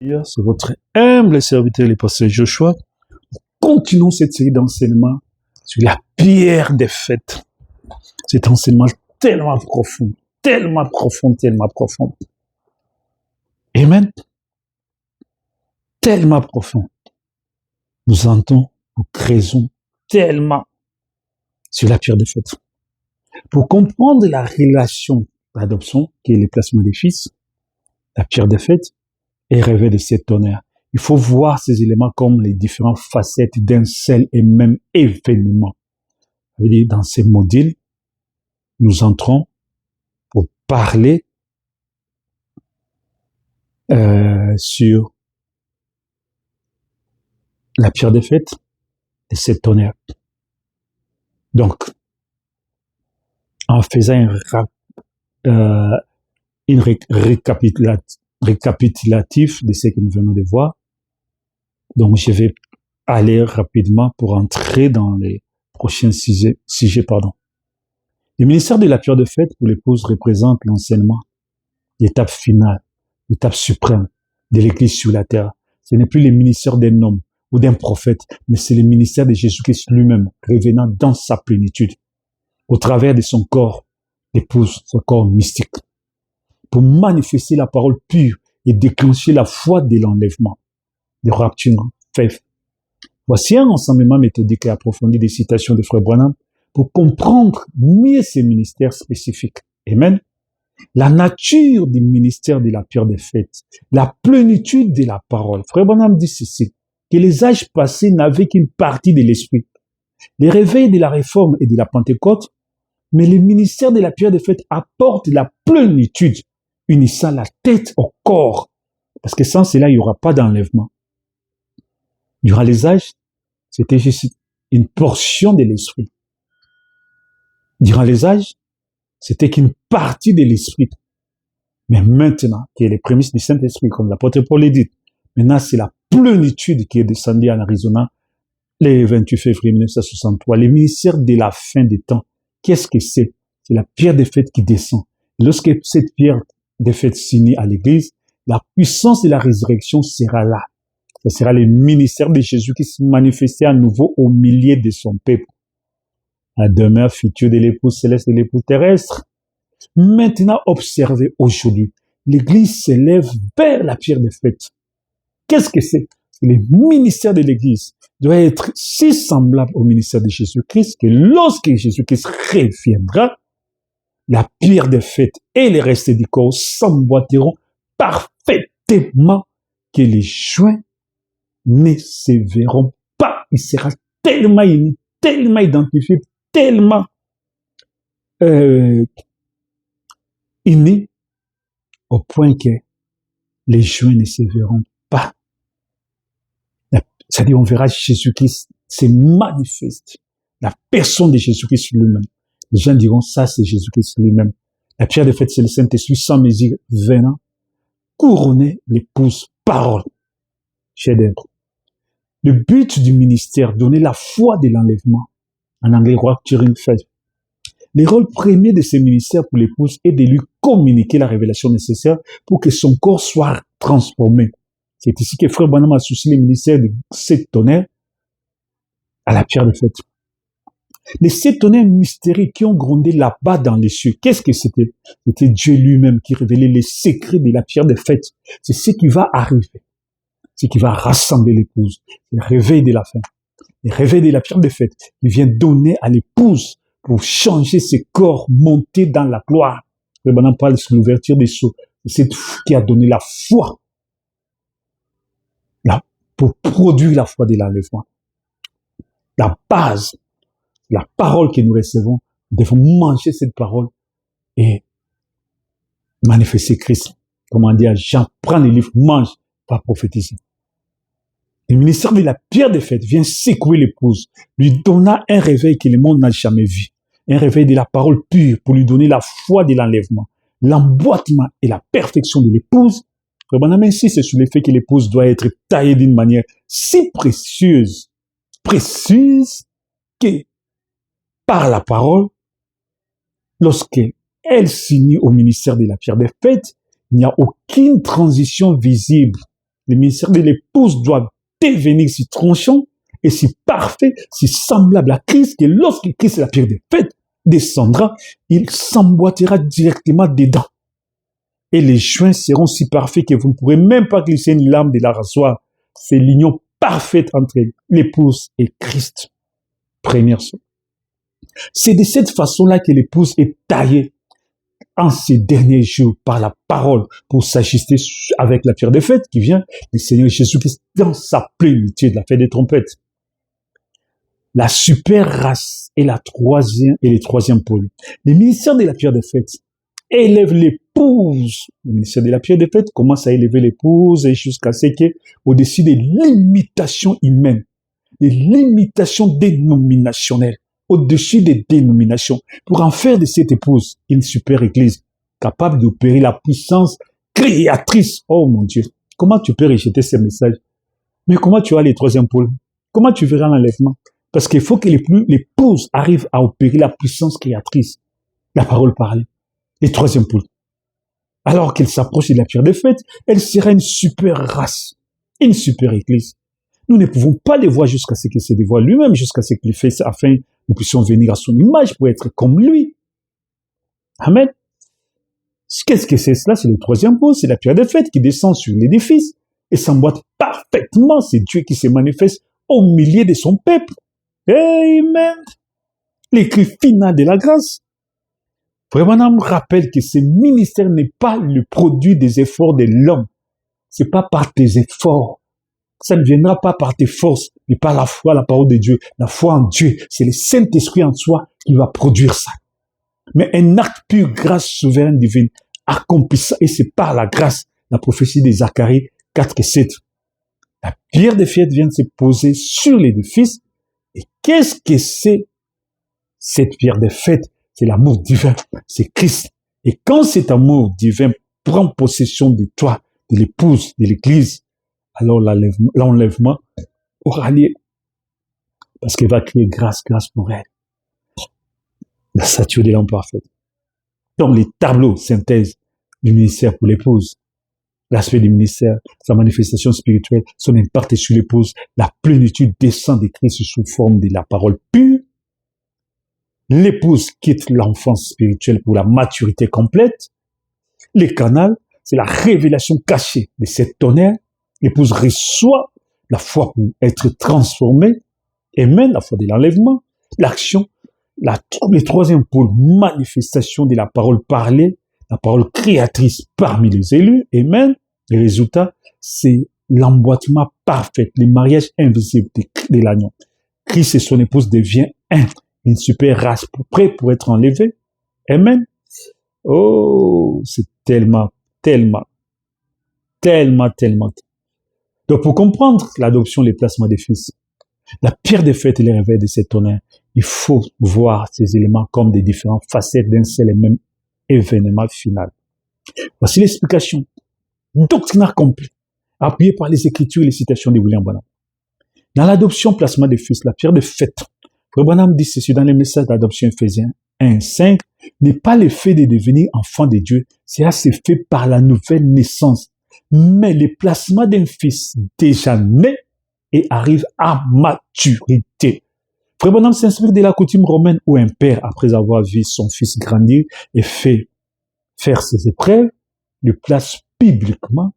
C'est votre humble serviteur, le pasteur Joshua. Continuons cette série d'enseignements sur la pierre des fêtes. Cet enseignement tellement profond, tellement profond, tellement profond. Amen. Tellement profond. Nous entendons, nous creusons tellement sur la pierre des fêtes. Pour comprendre la relation d'adoption, qui est le placement des fils, la pierre des fêtes, et rêver de cet tonnerre. Il faut voir ces éléments comme les différentes facettes d'un seul et même événement. Ça veut dire, dans ces modules, nous entrons pour parler sur la pierre des fêtes et cet tonnerre. Donc, en faisant une récapitulatif de ce que nous venons de voir. Donc, je vais aller rapidement pour entrer dans les prochains sujets. Le ministère de la pierre de fête pour l'épouse représente l'enseignement, l'étape finale, l'étape suprême de l'Église sur la terre. Ce n'est plus le ministère d'un homme ou d'un prophète, mais c'est le ministère de Jésus-Christ lui-même, revenant dans sa plénitude, au travers de son corps, l'épouse, son corps mystique, pour manifester la parole pure et déclencher la foi de l'enlèvement, de rapture faith. Voici un enseignement méthodique et approfondi des citations de Frère Branham pour comprendre mieux ces ministères spécifiques. Amen. La nature du ministère de la pierre des fêtes, la plénitude de la parole. Frère Branham dit ceci, que les âges passés n'avaient qu'une partie de l'esprit. Les réveils de la réforme et de la Pentecôte, mais le ministère de la pierre des fêtes apporte la plénitude, unissant la tête au corps. Parce que sans cela, il n'y aura pas d'enlèvement. Durant les âges, c'était juste une portion de l'esprit. Durant les âges, c'était qu'une partie de l'esprit. Mais maintenant, qui est les prémices du Saint-Esprit, comme l'apôtre Paul l'a dit, maintenant c'est la plénitude qui est descendue en Arizona le 28 février 1963. Le ministère de la fin des temps, qu'est-ce que c'est? C'est la pierre des fêtes qui descend. Et lorsque cette pierre des fêtes s'unit à l'Église, la puissance de la résurrection sera là. Ce sera le ministère de Jésus qui se manifestait à nouveau au milieu de son peuple. La demeure future de l'épouse céleste et de l'épouse terrestre. Maintenant, observez aujourd'hui, l'Église s'élève vers la pierre des fêtes. Qu'est-ce que c'est? Le ministère de l'Église doit être si semblable au ministère de Jésus-Christ que lorsque Jésus-Christ reviendra, la pierre des fêtes et les restes du corps s'emboîteront parfaitement que les joints ne se verront pas. Il sera tellement uni, tellement identifié, tellement unis au point que les joints ne se verront pas. C'est-à-dire, on verra Jésus-Christ se manifeste. La personne de Jésus-Christ lui-même. Les gens diront, ça, c'est Jésus-Christ lui-même. La pierre de fête, c'est le Saint-Esprit sans mesure venant couronner l'épouse parole. Chef-d'œuvre. Le but du ministère, donner la foi de l'enlèvement. En anglais, rapturing faith. Le rôle premier de ce ministère pour l'épouse est de lui communiquer la révélation nécessaire pour que son corps soit transformé. C'est ici que Frère Branham associe le ministère de 7 tonnerres à la pierre de fête. Les 7 tonnerres mystérieux qui ont grondé là-bas dans les cieux, qu'est-ce que c'était? C'était Dieu lui-même qui révélait les secrets de la pierre de fête. C'est ce qui va arriver. Ce qui va rassembler l'épouse. Le réveil de la fin. Le réveil de la pierre de fête qui vient donner à l'épouse pour changer ses corps, monter dans la gloire. Frère Branham parle sur l'ouverture des sceaux. C'est cette qui a donné la foi. Pour produire la foi de l'enlèvement. La base, la parole que nous recevons, nous devons manger cette parole et manifester Christ. Comme on dit à Jean, prends le livre, mange, pas prophétiser. Le ministère de la pierre des fêtes vient secouer l'épouse, lui donnant un réveil que le monde n'a jamais vu. Un réveil de la parole pure pour lui donner la foi de l'enlèvement, l'emboîtement et la perfection de l'épouse. Vraiment, insiste sur le fait que l'épouse doit être taillée d'une manière si précieuse que par la parole, lorsque elle s'unit au ministère de la pierre des fêtes, il n'y a aucune transition visible le ministère de l'épouse doit devenir si tranchant et si parfait, si semblable à Christ, que lorsque Christ, la pierre des fêtes, descendra, il s'emboîtera directement dedans. Et les joints seront si parfaits que vous ne pourrez même pas glisser une lame de la rasoir. C'est l'union parfaite entre l'épouse et Christ. Première chose. C'est de cette façon-là que l'épouse est taillée en ces derniers jours par la parole pour s'ajuster avec la pierre des fêtes qui vient du Seigneur Jésus-Christ dans sa plénitude, la fête des trompettes. La super race est le troisième pôle. Le ministère de la pierre des fêtes élève l'épouse. Le ministère de la pierre des fêtes commence à élever l'épouse et jusqu'à ce que, au-dessus des limitations humaines, des limitations dénominationnelles, au-dessus des dénominations, pour en faire de cette épouse une super église, capable d'opérer la puissance créatrice. Oh mon Dieu, comment tu peux rejeter ces messages? Mais comment tu as les troisième pôles? Comment tu verras l'enlèvement? Parce qu'il faut que l'épouse arrive à opérer la puissance créatrice, la parole parlée. Les troisième pôle. Alors qu'elle s'approche de la pierre des fêtes, elle sera une super race, une super église. Nous ne pouvons pas les voir jusqu'à ce qu'il se dévoile lui-même, jusqu'à ce qu'il fasse afin que nous puissions venir à son image pour être comme lui. Amen. Qu'est-ce que c'est cela? C'est le troisième pôle, c'est la pierre des fêtes qui descend sur l'édifice et s'emboîte parfaitement. C'est Dieu qui se manifeste au milieu de son peuple. Amen. L'écrit final de la grâce. Vraiment, me rappelle que ce ministère n'est pas le produit des efforts de l'homme. C'est pas par tes efforts. Ça ne viendra pas par tes forces, mais par la foi, la parole de Dieu. La foi en Dieu, c'est le Saint-Esprit en toi qui va produire ça. Mais un acte pur, grâce souveraine divine, accomplit ça. Et c'est par la grâce, la prophétie de Zacharie 4 et 7. La pierre des fêtes vient de se poser sur l'édifice. Et qu'est-ce que c'est cette pierre des fêtes? C'est l'amour divin, c'est Christ. Et quand cet amour divin prend possession de toi, de l'épouse, de l'église, alors l'enlèvement aura lieu. Parce qu'il va créer grâce pour elle. La stature de l'homme parfait. Donc les tableaux synthèse du ministère pour l'épouse, l'aspect du ministère, sa manifestation spirituelle, son impact sur l'épouse, la plénitude descend de Christ sous forme de la parole pure. L'épouse quitte l'enfance spirituelle pour la maturité complète. Les canals, c'est la révélation cachée de cette tonnerre. L'épouse reçoit la foi pour être transformée. Amen, la foi de l'enlèvement. L'action, le troisième pôle, manifestation de la parole parlée, la parole créatrice parmi les élus. Amen. Le résultat, c'est l'emboîtement parfait, le mariage invisible de l'agneau. Christ et son épouse deviennent un. Une super race prête pour être enlevée. Amen. Oh, c'est tellement. Donc, pour comprendre l'adoption, les placements des fils, la pierre des fêtes et les réveils de cet honneur, il faut voir ces éléments comme des différentes facettes d'un seul et même événement final. Voici l'explication doctrinaire complète, appuyée par les Écritures et les citations de William Branham. Dans l'adoption, placement des fils, la pierre des fêtes, Frère Branham dit ceci dans les messages d'adoption Ephésiens 1:5, n'est pas le fait de devenir enfant de Dieu, c'est fait par la nouvelle naissance. Mais le placement d'un fils déjà né et arrive à maturité. Frère Branham s'inspire de la coutume romaine où un père, après avoir vu son fils grandir et faire ses épreuves, le place publiquement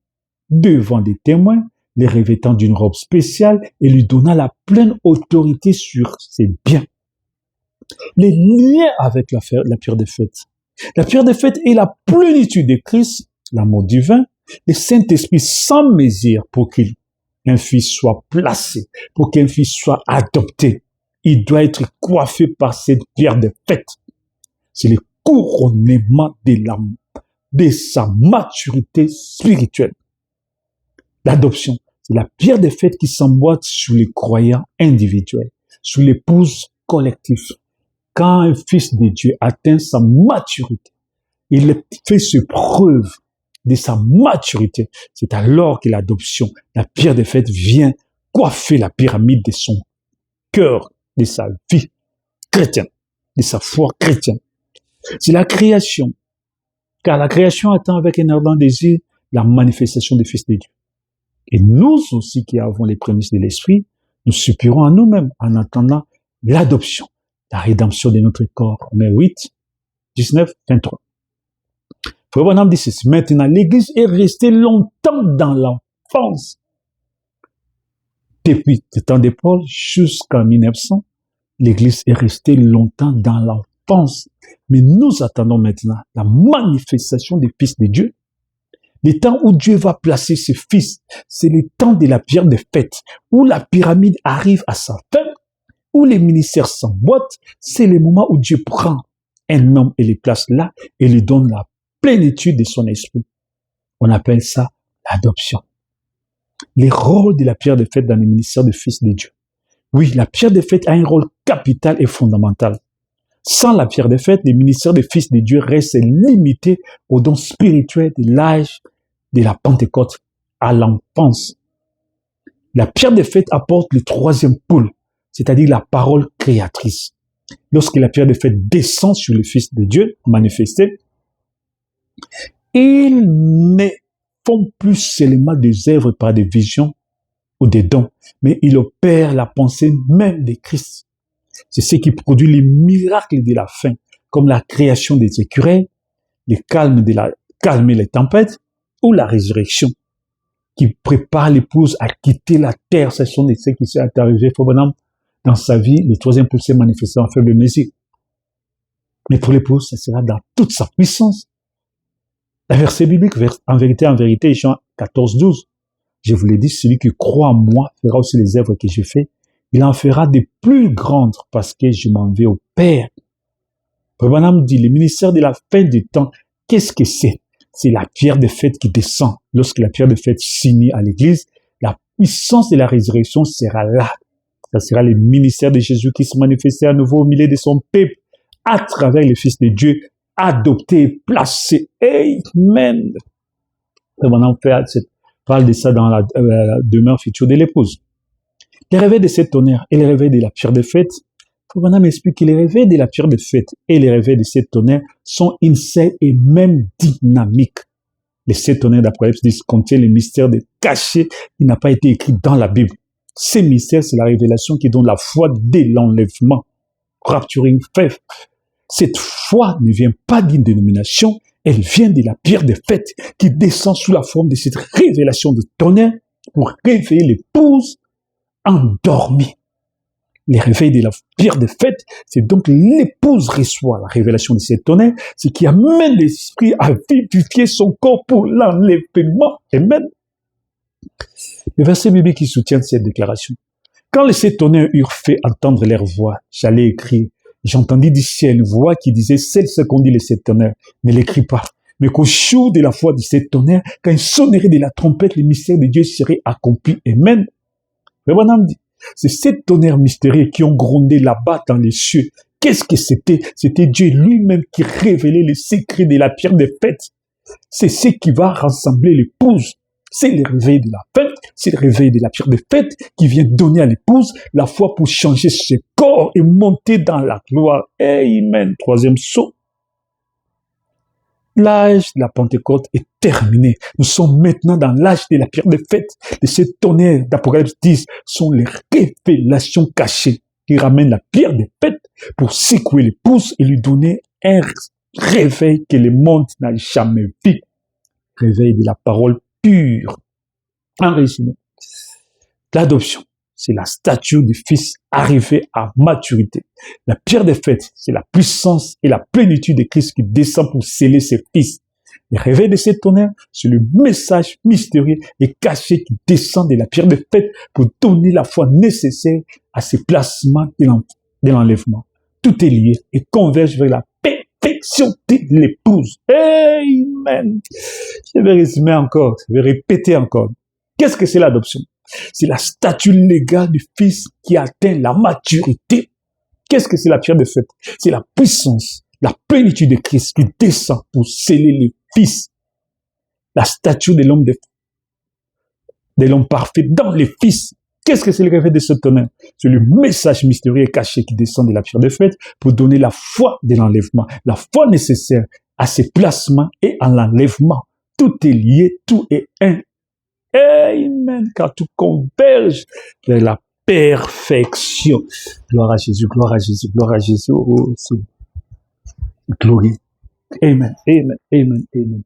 devant des témoins, les revêtant d'une robe spéciale et lui donnant la pleine autorité sur ses biens. Les liens avec la pierre des fêtes. La pierre des fêtes est la plénitude de Christ, l'amour divin, le Saint-Esprit sans mesure pour qu'un fils soit placé, pour qu'un fils soit adopté. Il doit être coiffé par cette pierre des fêtes. C'est le couronnement de sa maturité spirituelle. L'adoption, c'est la pierre des fêtes qui s'emboîte sur les croyants individuels, sur l'épouse collective. Quand un fils de Dieu atteint sa maturité, il fait ses preuves de sa maturité. C'est alors que l'adoption, la pierre des fêtes, vient coiffer la pyramide de son cœur, de sa vie chrétienne, de sa foi chrétienne. C'est la création, car la création attend avec un ardent désir la manifestation des fils de Dieu. Et nous aussi qui avons les prémices de l'esprit, nous soupirons à nous-mêmes en attendant l'adoption, la rédemption de notre corps. Romains 8, 19, 23. Frère Branham dit ceci. Maintenant, l'Église est restée longtemps dans l'enfance. Depuis le temps de Paul jusqu'en 1900, l'Église est restée longtemps dans l'enfance. Mais nous attendons maintenant la manifestation des fils de Dieu. Le temps où Dieu va placer ses fils, c'est le temps de la pierre de fête, où la pyramide arrive à sa fin, où les ministères s'emboîtent. C'est le moment où Dieu prend un homme et les place là et lui donne la plénitude de son esprit. On appelle ça l'adoption. Les rôles de la pierre de fête dans le ministère des fils de Dieu. Oui, la pierre de fête a un rôle capital et fondamental. Sans la pierre de fête, le ministère des fils de Dieu reste limité aux dons spirituels de l'âge de la Pentecôte à l'enfance. La pierre de fête apporte le troisième pôle, c'est-à-dire la parole créatrice. Lorsque la pierre de fête descend sur le Fils de Dieu manifesté, ils ne font plus seulement des œuvres par des visions ou des dons, mais ils opèrent la pensée même de Christ. C'est ce qui produit les miracles de la fin, comme la création des écureuils, le calmer les tempêtes, ou la résurrection, qui prépare l'épouse à quitter la terre. Ce sont ce qui s'est arrivé dans sa vie. Le troisième pôle s'est manifesté en faible mesure. Mais pour l'épouse, ça sera dans toute sa puissance. La verset biblique, en vérité, Jean 14, 12. Je vous l'ai dit, celui qui croit en moi fera aussi les œuvres que je fais. Il en fera des plus grandes parce que je m'en vais au Père. Branham dit, le ministère de la fin du temps, qu'est-ce que c'est? C'est la pierre de fête qui descend. Lorsque la pierre de fête s'unit à l'église, la puissance de la résurrection sera là. Ça sera le ministère de Jésus qui se manifestera à nouveau au milieu de son peuple à travers le Fils de Dieu, adopté, placé. Amen. Branham parle de ça dans la demeure future de l'épouse. Les réveils de ce tonnerre et les réveils de la pierre de fête, Branham explique que les réveils de la pierre de fête et les réveils de cette tonnerre sont une seule et même dynamique. Les sept tonnerres d'Apocalypse 10 contiennent le mystère de caché qui n'a pas été écrit dans la Bible. Ces mystères, c'est la révélation qui donne la foi dès l'enlèvement. Rapturing faith. Cette foi ne vient pas d'une dénomination, elle vient de la pierre de fête qui descend sous la forme de cette révélation de tonnerre pour réveiller l'épouse endormie. Les réveils de la pierre de fête, c'est donc l'épouse reçoit la révélation de cette tonnerre, ce qui amène l'esprit à vivifier son corps pour l'enlèvement. Amen. Le verset biblique qui soutient cette déclaration. Quand les sept tonnerres eurent fait entendre leur voix, j'allais écrire. J'entendis du ciel une voix qui disait, c'est ce qu'on dit les sept tonnerres, ne l'écris pas. Mais qu'au jour de la foi de sept tonnerres, quand il sonnerait de la trompette, le mystère de Dieu serait accompli. Amen. Le bonhomme dit, c'est sept tonnerres mystérieux qui ont grondé là-bas dans les cieux. Qu'est-ce que c'était? C'était Dieu lui-même qui révélait les secrets de la pierre de fête. C'est ce qui va rassembler l'épouse. C'est le réveil de la fête, c'est le réveil de la pierre de fête qui vient donner à l'épouse la foi pour changer ses corps et monter dans la gloire. Amen. Troisième saut. L'âge de la Pentecôte est terminé. Nous sommes maintenant dans l'âge de la pierre de fête. De ces tonnerres d'Apocalypse 10 sont les révélations cachées qui ramènent la pierre de fête pour secouer l'épouse et lui donner un réveil que le monde n'a jamais vu. Réveil de la parole pure. En résumé, l'adoption, c'est la statue du Fils arrivé à maturité. La pierre de fête, c'est la puissance et la plénitude de Christ qui descend pour sceller ses fils. Le réveil de ces tonnerres, c'est le message mystérieux et caché qui descend de la pierre de fête pour donner la foi nécessaire à ce placement de l'enlèvement. Tout est lié et converge vers la perfection de l'épouse. Amen. Je vais résumer encore, je vais répéter encore. Qu'est-ce que c'est l'adoption? C'est la statue légale du Fils qui atteint la maturité. Qu'est-ce que c'est la pierre de fête? C'est la puissance, la plénitude de Christ qui descend pour sceller le Fils. La statue de l'homme parfait dans le Fils. Qu'est-ce que c'est le réveil de ce tonnerre? C'est le message mystérieux et caché qui descend de la pierre de fête pour donner la foi de l'enlèvement, la foi nécessaire à ses placements et à l'enlèvement. Tout est lié, tout est un. Amen. Car tout converge vers la perfection. Gloire à Jésus, gloire à Jésus, gloire à Jésus. Oh, glory. Amen, amen, amen, amen.